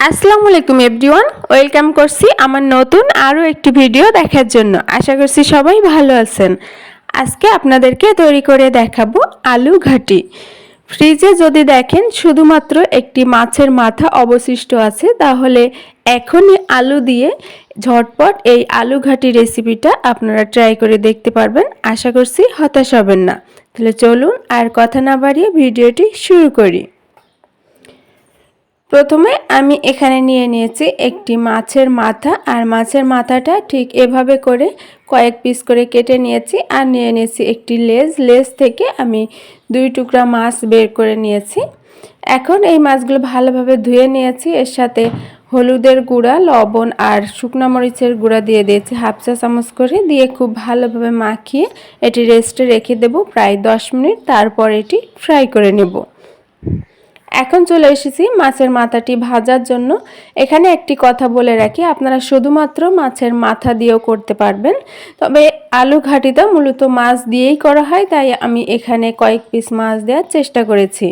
আসসালামু আলাইকুম everyone, welcome করছি আমার নতুন আরও একটি ভিডিও দেখার জন্য। আশা করছি সবাই ভালো আছেন। আজকে আপনাদেরকে তৈরি করে দেখাবো আলু ঘাটি। ফ্রিজে যদি দেখেন শুধুমাত্র একটি মাছের মাথা অবশিষ্ট আছে, তাহলে এখনই আলু দিয়ে ঝটপট এই আলু ঘাটি রেসিপিটা আপনারা ট্রাই করে দেখতে পারবেন। আশা করছি হতাশ হবেন না। তাহলে চলুন আর কথা না বাড়িয়ে ভিডিওটি শুরু করি। প্রথমে আমি এখানে নিয়ে নিয়েছি একটি মাছের মাথা, আর মাছের মাথাটা ঠিক এভাবে করে কয়েক পিস করে কেটে নিয়েছি। আর নিয়ে নিয়েছি একটি লেজ থেকে আমি 2 টুকরা মাছ বের করে নিয়েছি। এখন এই মাছগুলো ভালোভাবে ধুয়ে নিয়েছি। এর সাথে হলুদের গুঁড়া, লবণ আর শুকনো মরিচের গুঁড়া দিয়ে দিয়েছি হাফ চা চামচ করে, দিয়ে খুব ভালোভাবে মাখিয়ে এটি রেস্টে রেখে দেব প্রায় 10 মিনিট। তারপর এটি ফ্রাই করে নেব। এখন চলে এসেছি মাছের মাথাটি ভাজার জন্য। এখানে একটি কথা বলে রাখি, আপনারা শুধুমাত্র মাছের মাথা দিয়েও করতে পারবেন, তবে আলু ঘাটিটা মূলত মাছ দিয়েই করা হয়, তাই আমি এখানে কয়েক পিস মাছ দেওয়ার চেষ্টা করেছি।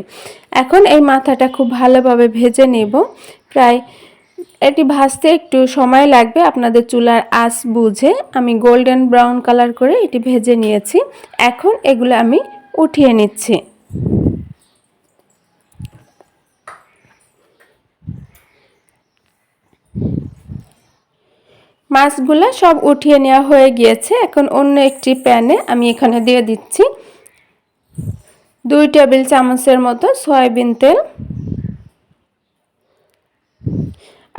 এখন এই মাথাটা খুব ভালোভাবে ভেজে নেব। প্রায় এটি ভাজতে একটু সময় লাগবে, আপনাদের চুলার আঁচ বুঝে আমি গোল্ডেন ব্রাউন কালার করে এটি ভেজে নিয়েছি। এখন এগুলো আমি উঠিয়ে নিচ্ছি। মাছগুলো সব উঠিয়ে নেওয়া হয়ে গিয়েছে। এখন অন্য একটি প্যানে আমি এখানে দিয়ে দিচ্ছি 2 টেবিল চামচের মতো সয়াবিন তেল,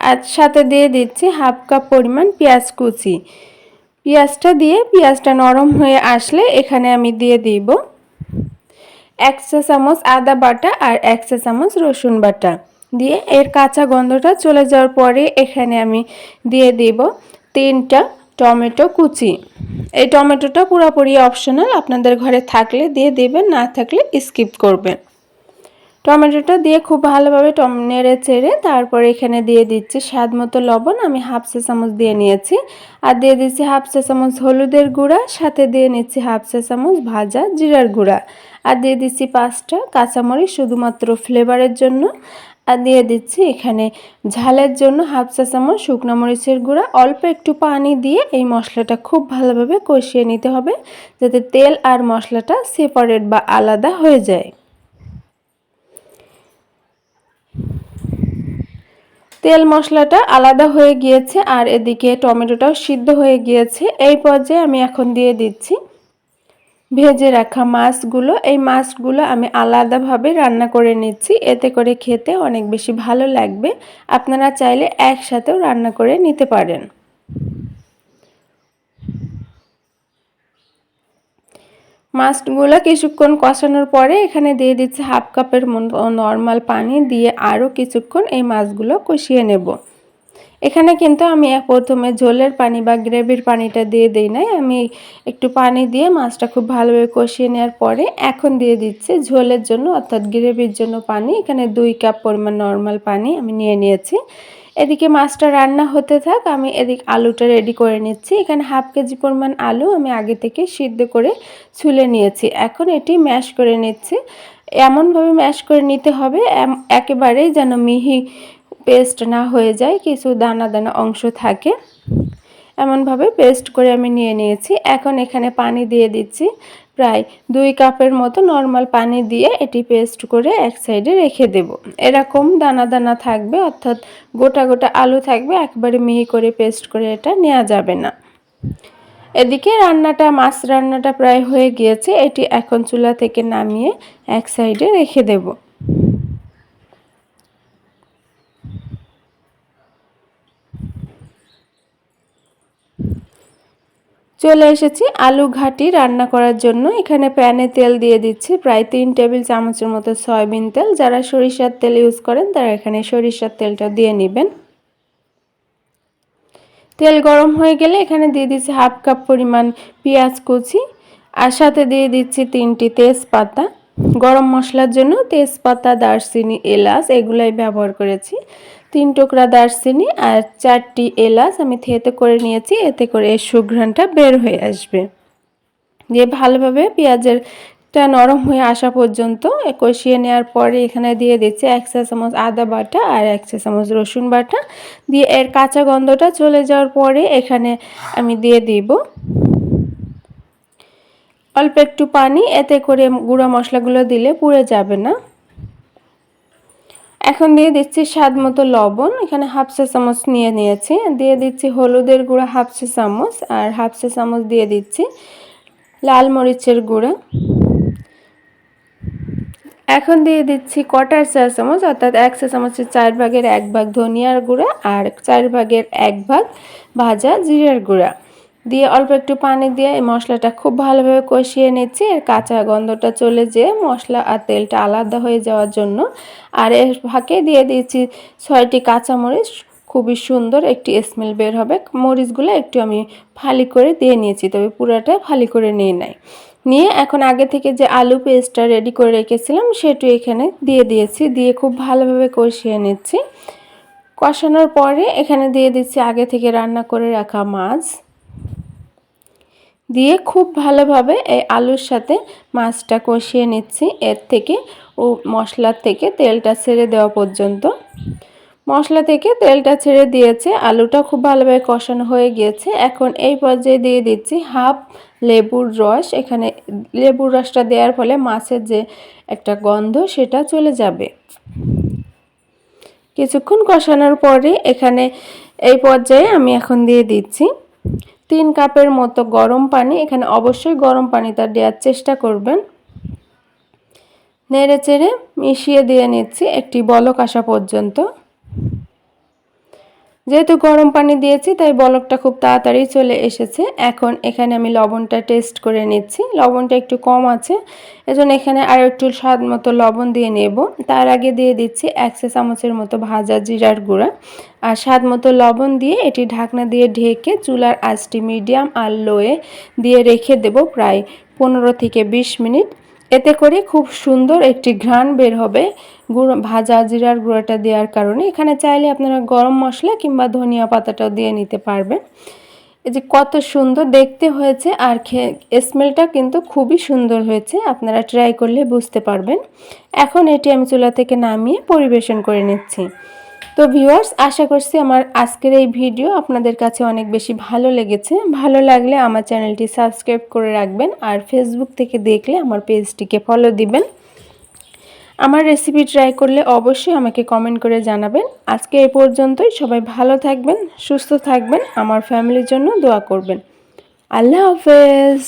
আর সাথে দিয়ে দিচ্ছি হাফ কাপ পরিমাণ পেঁয়াজ কুচি। পেঁয়াজটা নরম হয়ে আসলে এখানে আমি দিয়ে দিব 1 চা চামচ আদা বাটা আর 1 চা চামচ রসুন বাটা। দিয়ে এর কাঁচা গন্ধটা চলে যাওয়ার পরে এখানে আমি দিয়ে দিব 3টা টমেটো কুচি। এই টমেটোটা পুরোপুরি অপশনাল, আপনাদের ঘরে থাকলে দিয়ে দেবেন, না থাকলে স্কিপ করবেন। টমেটোটা দিয়ে খুব ভালোভাবে নেড়ে চেড়ে তারপর এখানে দিয়ে দিচ্ছি স্বাদ মতো লবণ, আমি হাফ চা চামচ দিয়ে নিয়েছি। আর দিয়ে দিচ্ছি হাফ চা চামচ হলুদের গুঁড়া, সাথে দিয়ে নিচ্ছি হাফ চা চামচ ভাজা জিরার গুঁড়া, আর দিয়ে দিচ্ছি 5টা কাঁচামরিচ শুধুমাত্র ফ্লেভারের জন্য। আর দিয়ে দিচ্ছি এখানে ঝালের জন্য হাফ চা চামচ শুকনো মরিচের গুঁড়া। অল্প একটু পানি দিয়ে এই মশলাটা খুব ভালোভাবে কষিয়ে নিতে হবে, যাতে তেল আর মশলাটা সেপারেট বা আলাদা হয়ে যায়। তেল মশলাটা আলাদা হয়ে গিয়েছে আর এদিকে টমেটোটাও সিদ্ধ হয়ে গিয়েছে। এই পর্যায়ে আমি এখন দিয়ে দিচ্ছি ভেজে রাখা মাছগুলো। এই মাছগুলো আমি আলাদাভাবে রান্না করে নিচ্ছি, এতে করে খেতে অনেক বেশি ভালো লাগবে। আপনারা চাইলে একসাথেও রান্না করে নিতে পারেন। মাছগুলো কিছুক্ষণ কষানোর পরে এখানে দিয়ে দিচ্ছি হাফ কাপের নর্মাল পানি, দিয়ে আরও কিছুক্ষণ এই মাছগুলো কষিয়ে নেব। এখানে কিন্তু আমি প্রথমে ঝোলের পানি বা গ্রেভির পানিটা দিয়ে দিই নাই, আমি একটু পানি দিয়ে মাছটা খুব ভালোভাবে কষিয়ে নেওয়ার পরে এখন দিয়ে দিচ্ছি ঝোলের জন্য অর্থাৎ গ্রেভির জন্য পানি। এখানে 2 কাপ পরিমাণ নর্মাল পানি আমি নিয়ে নিয়েছি। এদিকে মাছটা রান্না হতে থাক, আমি এদিকে আলুটা রেডি করে নিচ্ছি। এখানে হাফ কেজি পরিমাণ আলু আমি আগে থেকে সিদ্ধ করে ছুলে নিয়েছি। এখন এটি ম্যাশ করে নিচ্ছি। এমনভাবে ম্যাশ করে নিতে হবে একেবারেই যেন মিহি পেস্ট না হয়ে যায়, কিছু দানা দানা অংশ থাকে, এমনভাবে পেস্ট করে আমি নিয়ে নিয়েছি। এখন এখানে পানি দিয়ে দিচ্ছি প্রায় 2 কাপের মতো নর্মাল পানি দিয়ে এটি পেস্ট করে এক সাইডে রেখে দেব। এরকম দানা দানা থাকবে, অর্থাৎ গোটা গোটা আলু থাকবে, একবারে মিহি করে পেস্ট করে এটা নেওয়া যাবে না। এদিকে মাছ রান্নাটা প্রায় হয়ে গিয়েছে, এটি এখন চুলা থেকে নামিয়ে এক সাইডে রেখে দেব। চলে এসেছি আলু ঘাটি রান্না করার জন্য। এখানে প্যানে তেল দিয়ে দিচ্ছি প্রায় 3 টেবিল চামচের মতো সয়াবিন তেল। যারা সরিষার তেল ইউজ করেন তারা এখানে সরিষার তেলটা দিয়ে নেবেন। তেল গরম হয়ে গেলে এখানে দিয়ে দিচ্ছি হাফ কাপ পরিমাণ পেঁয়াজ কুচি, আর সাথে দিয়ে দিচ্ছি 3টি তেজপাতা। গরম মশলার জন্য তেজপাতা, দারচিনি, এলাচ এগুলাই ব্যবহার করেছি। 3 টুকরা দারচিনি আর 4টি এলাচ আমি থেতো করে নিয়েছি, এতে করে এর সুঘ্রাণটা বের হয়ে আসবে। দিয়ে ভালোভাবে পেঁয়াজের টা নরম হয়ে আসা পর্যন্ত কষিয়ে নেওয়ার পরে এখানে দিয়ে দিচ্ছি 1 চা চামচ আদা বাটা আর 1 চা চামচ রসুন বাটা দিয়ে এর কাঁচা গন্ধটা চলে যাওয়ার পরে এখানে আমি দিয়ে দিব অল্প একটু পানি, এতে করে গুঁড়া মশলাগুলো দিলে পুড়ে যাবে না। এখন দিয়ে দিচ্ছি স্বাদ মতো লবণ, এখানে হাফ চা চামচ নিয়েছি। দিয়ে দিচ্ছি হলুদের গুঁড়া হাফ চা চামচ আর হাফ চা চামচ দিয়ে দিচ্ছি লাল মরিচের গুঁড়া। এখন দিয়ে দিচ্ছি কোয়ার্টার চা চামচ অর্থাৎ 1 চা চামচের 4 ভাগের 1 ভাগ ধনিয়ার গুঁড়া আর 4 ভাগের 1 ভাগ ভাজা জিরার গুঁড়া দিয়ে অল্প একটু পানি দিয়ে এই মশলাটা খুব ভালোভাবে কষিয়ে নিচ্ছি। এর কাঁচা গন্ধটা চলে যেয়ে মশলা আর তেলটা আলাদা হয়ে যাওয়ার জন্য। আর এর ফাঁকে দিয়ে দিচ্ছি 6টি কাঁচামরিচ, খুবই সুন্দর একটি স্মেল বের হবে। মরিচগুলো একটু আমি ফালি করে দিয়ে নিয়েছি, তবে পুরাটা ফালি করে নিয়ে এখন আগে থেকে যে আলু পেস্টটা রেডি করে রেখেছিলাম সেটা এখানে দিয়ে দিয়েছি, দিয়ে খুব ভালোভাবে কষিয়ে নিচ্ছি। কষানোর পরে এখানে দিয়ে দিচ্ছি আগে থেকে রান্না করে রাখা মাছ, দিয়ে খুব ভালোভাবে এই আলুর সাথে মাছটা কষিয়ে নিচ্ছি এর থেকে ও মশলার থেকে তেলটা ছেড়ে দেওয়া পর্যন্ত। মশলা থেকে তেলটা ছেড়ে দিয়েছে, আলুটা খুব ভালোভাবে কষানো হয়ে গিয়েছে। এখন এই পর্যায়ে দিয়ে দিচ্ছি হাফ লেবুর রস। এখানে লেবুর রসটা দেওয়ার ফলে মাছের যে একটা গন্ধ সেটা চলে যাবে। কিছুক্ষণ কষানোর পরে এখানে এই পর্যায়ে আমি এখন দিয়ে দিচ্ছি 3 কাপের মতো গরম পানি। এখানে অবশ্যই গরম পানিটা দেওয়ার চেষ্টা করবেন। নেড়ে চেড়ে মিশিয়ে দিয়ে নিচ্ছি একটি বলক আসা পর্যন্ত। যেহেতু গরম পানি দিয়েছি তাই বলকটা খুব তাড়াতাড়ি চলে এসেছে। এখন এখানে আমি লবণটা টেস্ট করে নিচ্ছি, লবণটা একটু কম আছে, এজন্য এখানে আরও একটু স্বাদ মতো লবণ দিয়ে নেব। তার আগে দিয়ে দিচ্ছি 1 চা চামচের মতো ভাজা জিরার গুঁড়া আর স্বাদ মতো লবণ দিয়ে এটি ঢাকনা দিয়ে ঢেকে চুলার আঁচটি মিডিয়াম আর লোয়ে দিয়ে রেখে দেব প্রায় 15 থেকে 20 মিনিট। এতে করে খুব সুন্দর একটি ঘ্রাণ বের হবে ভাজা জিরার গুঁড়াটা দেওয়ার কারণে। এখানে চাইলে আপনারা গরম মশলা কিংবা ধনিয়া পাতাটাও দিয়ে নিতে পারবেন। এই যে কত সুন্দর দেখতে হয়েছে আর স্মেলটা কিন্তু খুবই সুন্দর হয়েছে, আপনারা ট্রাই করলে বুঝতে পারবেন। এখন এটি আমি চুলা থেকে নামিয়ে পরিবেশন করে নিচ্ছি। তো ভিউয়ার্স, আশা করছি আমার আজকের এই ভিডিও আপনাদের কাছে অনেক বেশি ভালো লেগেছে। ভালো লাগলে আমার চ্যানেলটি সাবস্ক্রাইব করে রাখবেন আর ফেসবুক থেকে দেখলে আমার পেজটিকে ফলো দিবেন। আমার রেসিপি ট্রাই করলে অবশ্যই আমাকে কমেন্ট করে জানাবেন। আজকে এই পর্যন্তই, সবাই ভালো থাকবেন, সুস্থ থাকবেন, আমার ফ্যামিলির জন্য দোয়া করবেন। আল্লাহ হাফেজ।